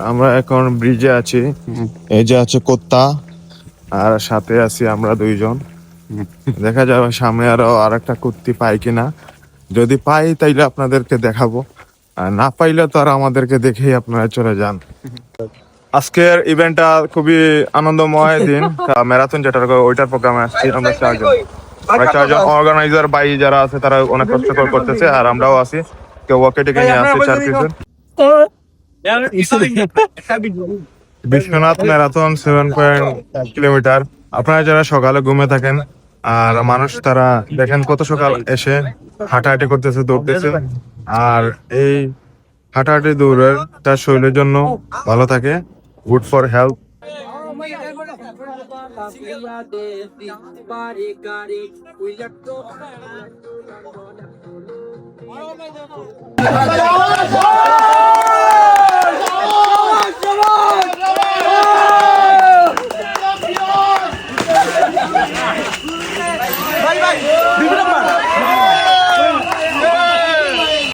আমরা এখন ব্রিজে আছি। এই যে আছে কোত্তা, আর সাথে আছি আমরা দুইজন। দেখা যাবে সামনে আর একটা কুত্তি পাই কিনা। যদি পাই তাইলে আপনাদেরকে দেখাবো, আর না পাইলে তো আর আমাদেরকে দেখেই আপনারা চলে যান। আজকের ইভেন্টটা খুবই আনন্দময় দিন। ম্যারাথন যেটা ওইটার প্রোগ্রামে আসছি আমরা চারজন অর্গানাইজার ভাই যারা আছে তারা অনেক কষ্ট করতেছে, আর আমরাও আছি। কেউ ওয়াকে টেকে নিয়ে আসছে 4 পিসের। Biswanath marathon 7 kilometre. আপনারা যারা সকালে ঘুমে থাকেন আর মানুষ তারা দেখেন কত সকাল এসে হাঁটাহাঁটি করতেছে, দৌড়তেছে। আর এই হাঁটাহাঁটি দৌড়ের তার শরীরের জন্য ভালো থাকে, গুড ফর হেলথ।